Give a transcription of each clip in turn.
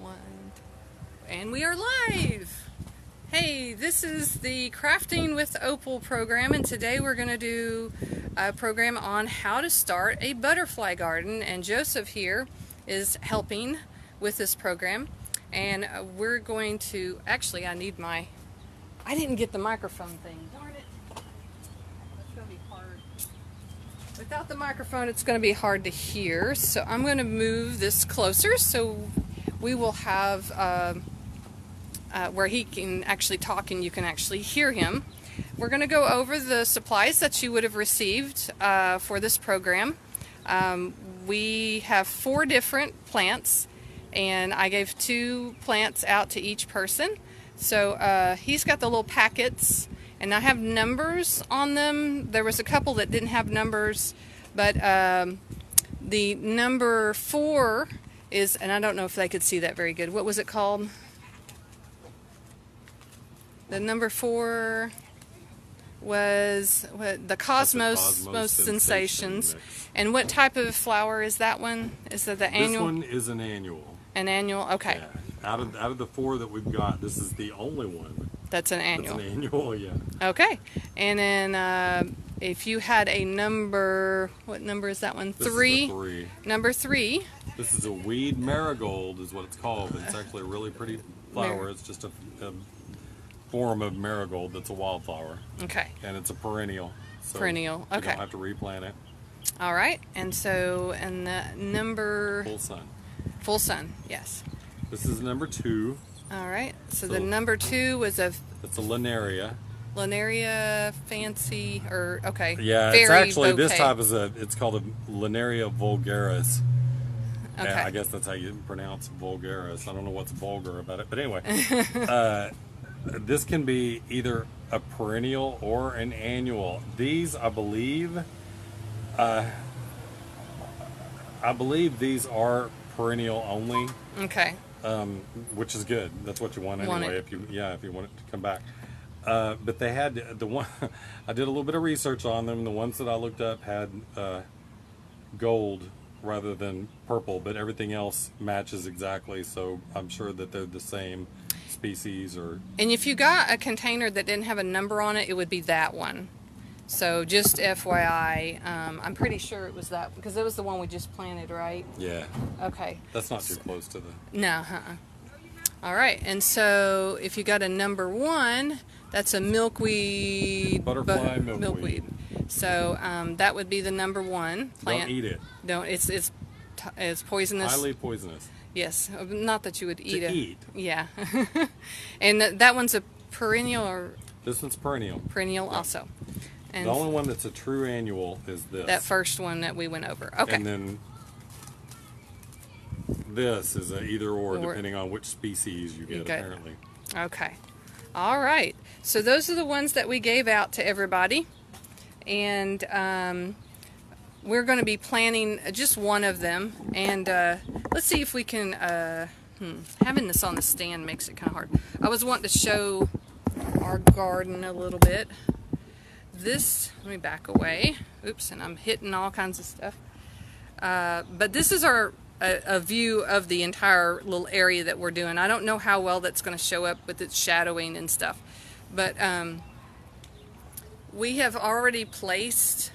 One, and we are live! Hey, this is the Crafting with Opal program, and today we're going to do a program on how to start a butterfly garden, and Joseph here is helping with this program, and we're going to, actually I didn't get the microphone thing, darn it. That's going to be hard. Without the microphone it's going to be hard to hear, so I'm going to move this closer so we will have where he can actually talk and you can actually hear him. We're going to go over the supplies that you would have received for this program. We have 4 different plants, and I gave 2 plants out to each person. So he's got the little packets, and I have numbers on them. There was a couple that didn't have numbers, but the number 4 is, and I don't know if they could see that very good. What was it called? The number 4 was the Cosmos Sensations. And what type of flower is that one? Is that the annual? This one is an annual. An annual, okay. Yeah. Out of the 4 that we've got, this is the only one. That's an annual. That's an annual, yeah. Okay. And then if you had a number, what number is that one? This 3. Is a 3. Number 3. This is a weed marigold, is what it's called. But it's actually a really pretty flower. It's just a form of marigold that's a wildflower. Okay. And it's a perennial. So perennial. Okay. You don't have to replant it. All right. And so, and the number. Full sun. Full sun. Yes. This is number 2. All right. So the number 2 was a. It's a Linaria. Linaria fancy, or okay. Yeah, fairy it's actually bouquet. this type is it's called a Linaria vulgaris. Okay. Yeah, I guess that's how you pronounce vulgaris. I don't know what's vulgar about it, but anyway, this can be either a perennial or an annual. These, I believe these are perennial only. Okay. Which is good. That's what you want anyway. If you want it to come back. But they had the one. I did a little bit of research on them. The ones that I looked up had gold rather than purple, but everything else matches exactly. So I'm sure that they're the same species. Or and if you got a container that didn't have a number on it, it would be that one. So just FYI, I'm pretty sure it was that, because it was the one we just planted, right? Yeah. Okay. That's not too close to the. No. All right. And so if you got a number 1, that's a milkweed. Butterfly milkweed. So that would be the number 1 plant. Don't eat it. Don't. It's poisonous. Highly poisonous. Yes. Not that you would eat it. Eat. Yeah. And that one's a perennial, or. This one's perennial. Perennial also. And the only one that's a true annual is this. That first one that we went over. Okay. And then this is a either or depending on which species you get, apparently. Okay. All right. So those are the ones that we gave out to everybody. And we're going to be planting just one of them. And let's see if we can... having this on the stand makes it kind of hard. I was wanting to show our garden a little bit. This, let me back away. Oops, and I'm hitting all kinds of stuff. But this is a view of the entire little area that we're doing. I don't know how well that's going to show up with its shadowing and stuff. But we have already placed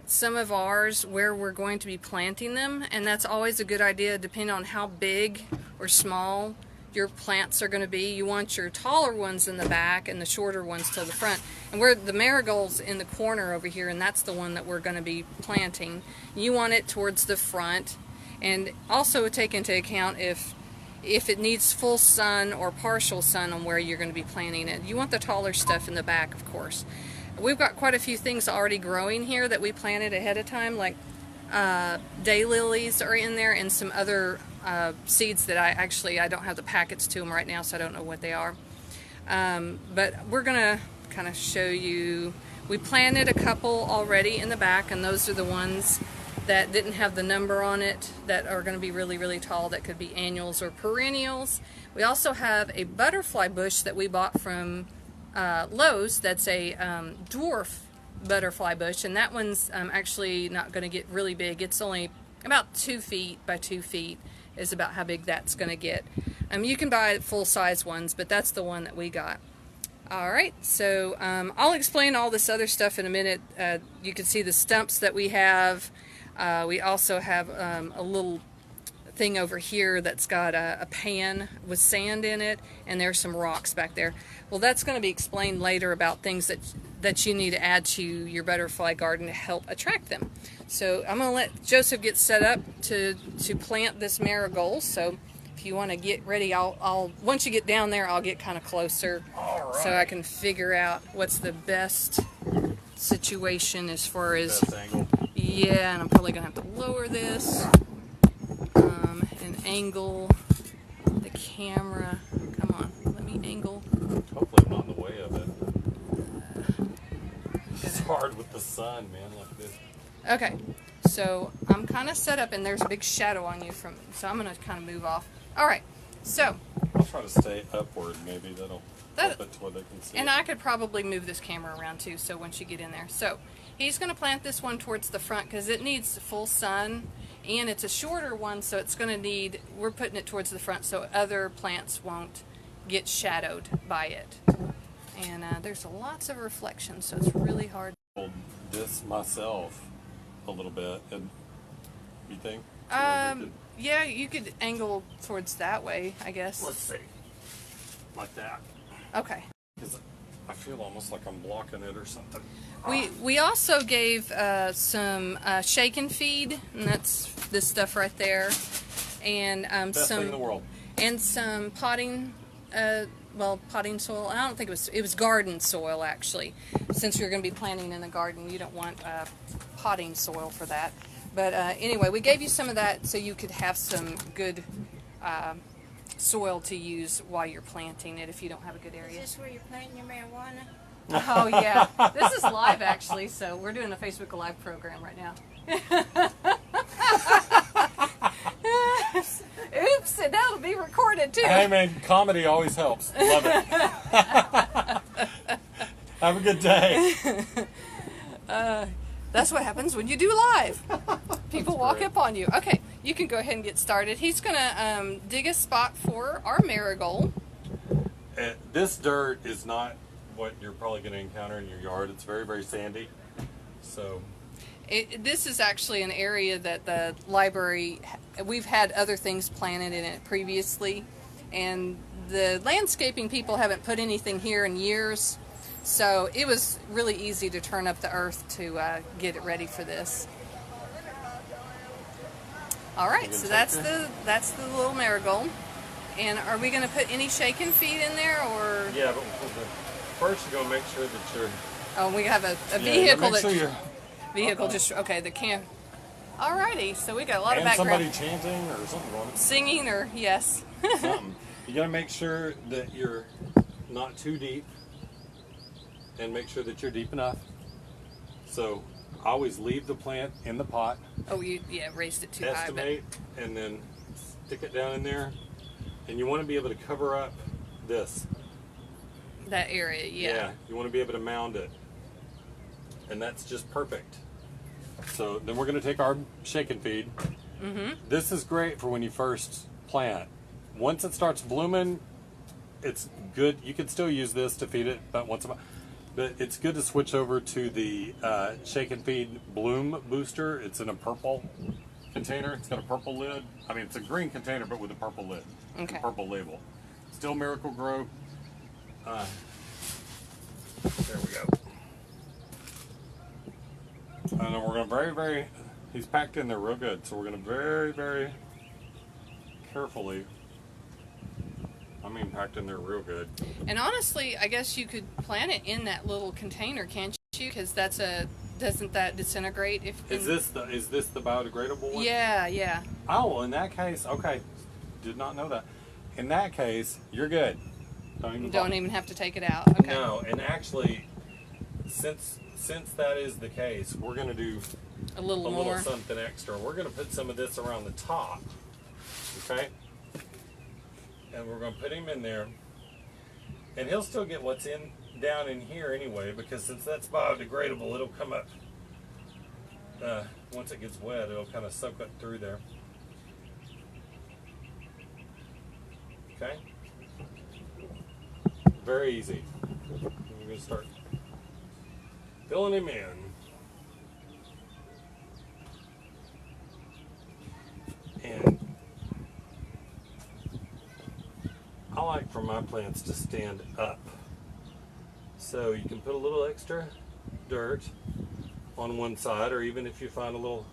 some of ours where we're going to be planting them. And that's always a good idea depending on how big or small your plants are going to be. You want your taller ones in the back and the shorter ones to the front. And we're the Marigold's in the corner over here, and that's the one that we're going to be planting. You want it towards the front, and also take into account if it needs full sun or partial sun on where you're going to be planting it. You want the taller stuff in the back, of course. We've got quite a few things already growing here that we planted ahead of time, like daylilies are in there, and some other seeds that I don't have the packets to them right now, so I don't know what they are. But we're gonna kind of show you. We planted a couple already in the back, and those are the ones that didn't have the number on it that are going to be really, really tall. That could be annuals or perennials. We also have a butterfly bush that we bought from Lowe's. That's a dwarf butterfly bush, and that one's actually not going to get really big. It's only about 2 feet by 2 feet is about how big that's going to get. You can buy full-size ones, but that's the one that we got. All right, so I'll explain all this other stuff in a minute. You can see the stumps that we have. We also have a little thing over here that's got a pan with sand in it, and there's some rocks back there. Well, that's going to be explained later about things that you need to add to your butterfly garden to help attract them. So I'm going to let Joseph get set up to plant this marigold. So if you want to get ready, I'll once you get down there, I'll get kind of closer, so I can figure out what's the best situation as far as best angle. Yeah, and I'm probably gonna have to lower this and angle the camera. Come on, let me angle. Hopefully I'm not in the way of it. It's hard with the sun, man, like this. Okay, so I'm kind of set up, and there's a big shadow on you so I'm gonna kind of move off. All right, so I'll try to stay upward. Maybe that'll help it to where they can see. And I could probably move this camera around too, so once you get in there. So he's going to plant this one towards the front because it needs full sun, and it's a shorter one, so it's going to need, we're putting it towards the front so other plants won't get shadowed by it. And there's lots of reflection, so it's really hard. Hold this myself a little bit, and you think? Yeah, you could angle towards that way, I guess. Let's see. Like that. Okay. Because I feel almost like I'm blocking it or something. We also gave some shake and feed, and that's this stuff right there, and Best thing in the world. And some potting, potting soil. I don't think it was garden soil actually. Since you're going to be planting in the garden, you don't want potting soil for that. But anyway, we gave you some of that so you could have some good soil to use while you're planting it if you don't have a good area. Is this where you're planting your marijuana? Oh yeah, this is live actually, so we're doing a Facebook Live program right now. Oops, and that'll be recorded too. Hey man, comedy always helps. Love it. Have a good day. That's what happens when you do live. People walk up on you. Okay, you can go ahead and get started. He's going to dig a spot for our marigold. This dirt is not what you're probably going to encounter in your yard. It's very, very sandy. So this is actually an area that the library, we've had other things planted in it previously, and the landscaping people haven't put anything here in years. So it was really easy to turn up the earth to get it ready for this. All right, so that's the little marigold. And are we going to put any shake and feed in there, or? Yeah, but first you go make sure that you're. Oh, we have a vehicle Vehicle just okay. The camp. Alrighty, so we got a lot of background. Somebody chanting or something going on. Singing or yes. Something. You got to make sure that you're not too deep. And make sure that you're deep enough. So always leave the plant in the pot. Oh, raised it too high. Estimate, and then stick it down in there. And you want to be able to cover up that area, Yeah, you want to be able to mound it. And that's just perfect. So then we're going to take our shake and feed. Mm-hmm. This is great for when you first plant. Once it starts blooming, it's good. You can still use this to feed it, but But it's good to switch over to the Shake and Feed Bloom Booster. It's in a purple container. It's got a purple lid. I mean, it's a green container, but with a purple lid. Okay. A purple label. Still Miracle Grow. There we go. And then we're going to he's packed in there real good. So we're going to very, very carefully. Packed in there real good. And honestly, I guess you could plant it in that little container, can't you? Because doesn't that disintegrate? Is this the biodegradable one? Yeah. Oh, in that case, okay. Did not know that. In that case, you're good. Don't even have to take it out. Okay. No, and actually, since that is the case, we're going to do a little something extra. We're going to put some of this around the top. Okay. And we're going to put him in there, and he'll still get what's down in here anyway, because since that's biodegradable, it'll come up once it gets wet. It'll kind of soak up through there. Okay? Very easy. You're going to start filling him in. And I like for my plants to stand up. So you can put a little extra dirt on one side, or even if you find a little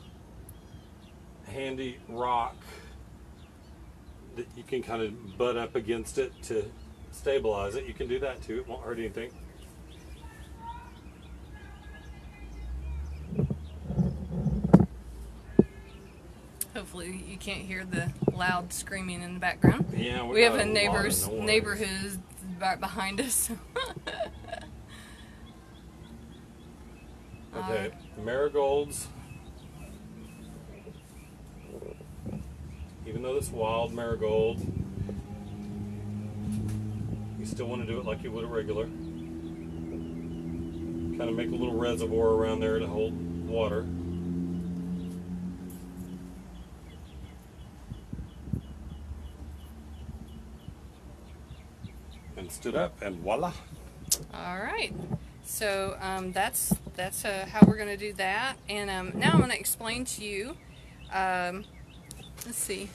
handy rock that you can kind of butt up against it to stabilize it, you can do that too. It won't hurt anything. Hopefully you can't hear the loud screaming in the background. Yeah, we have a neighbor who's right behind us. Okay, marigolds. Even though it's wild marigold, you still want to do it like you would a regular. Kind of make a little reservoir around there to hold water. And stood up, and voila. All right. So that's how we're going to do that. And now I'm going to explain to you. Let's see.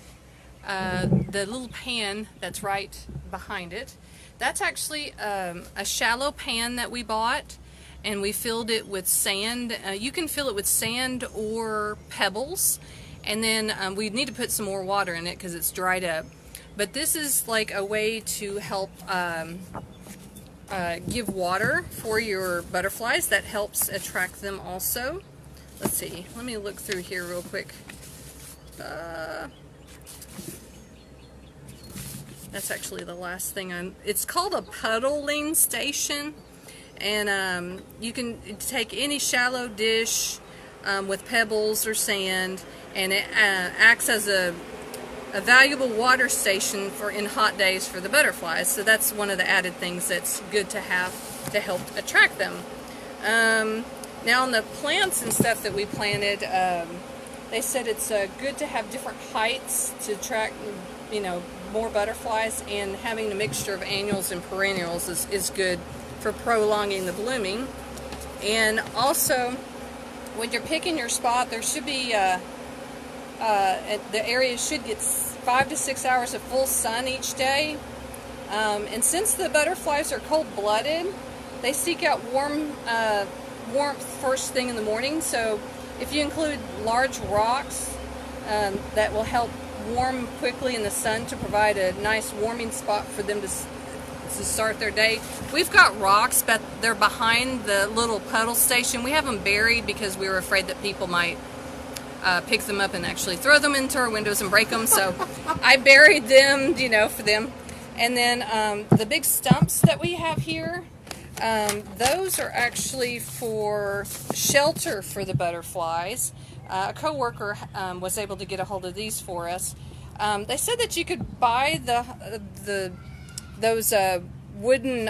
The little pan that's right behind it. That's actually a shallow pan that we bought, and we filled it with sand. You can fill it with sand or pebbles, and then we need to put some more water in it because it's dried up. But this is like a way to help give water for your butterflies. That helps attract them also. Let's see. Let me look through here real quick. That's actually the last thing it's called a Puddling Station, and you can take any shallow dish with pebbles or sand, and it acts as a valuable water station for in hot days for the butterflies. So that's one of the added things that's good to have to help attract them. Now on the plants and stuff that we planted, they said it's good to have different heights to attract, more butterflies, and having a mixture of annuals and perennials is good for prolonging the blooming. And also, when you're picking your spot, there should be the area should get 5 to 6 hours of full sun each day. And since the butterflies are cold-blooded, they seek out warmth first thing in the morning. So if you include large rocks, that will help warm quickly in the sun to provide a nice warming spot for them to start their day. We've got rocks, but they're behind the little puddle station. We have them buried because we were afraid that people might pick them up and actually throw them into our windows and break them. So I buried them, for them. And then the big stumps that we have here, those are actually for shelter for the butterflies. A co-worker was able to get a hold of these for us. They said that you could buy those wooden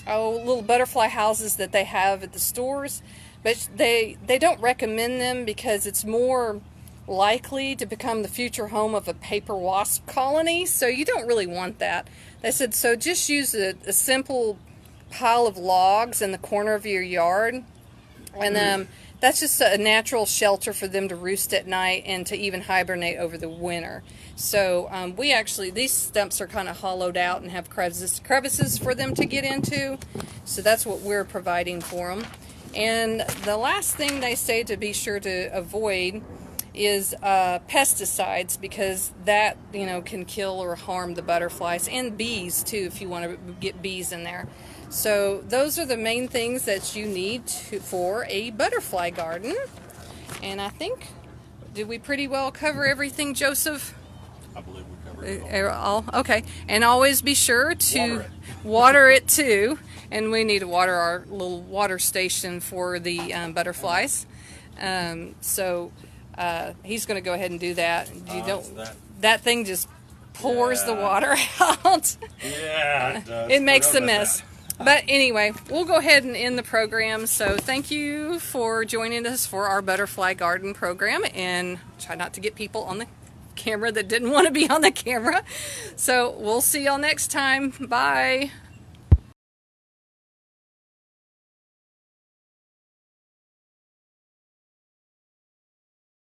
little butterfly houses that they have at the stores, but they don't recommend them because it's more likely to become the future home of a paper wasp colony, so you don't really want that. They said, so just use a simple pile of logs in the corner of your yard, and that's just a natural shelter for them to roost at night and to even hibernate over the winter. So these stumps are kind of hollowed out and have crevices for them to get into, so that's what we're providing for them. And the last thing they say to be sure to avoid is pesticides, because that can kill or harm the butterflies, and bees too if you want to get bees in there. So those are the main things that you need for a butterfly garden. And I think, did we pretty well cover everything, Joseph? I believe we covered it all. Okay. And always be sure to water it too. And we need to water our little water station for the butterflies. So he's going to go ahead and do that. That thing just pours the water out. Yeah, it does. It makes a mess. But anyway, we'll go ahead and end the program. So thank you for joining us for our butterfly garden program, and try not to get people on the the camera that didn't want to be on the camera. So we'll see y'all next time. Bye.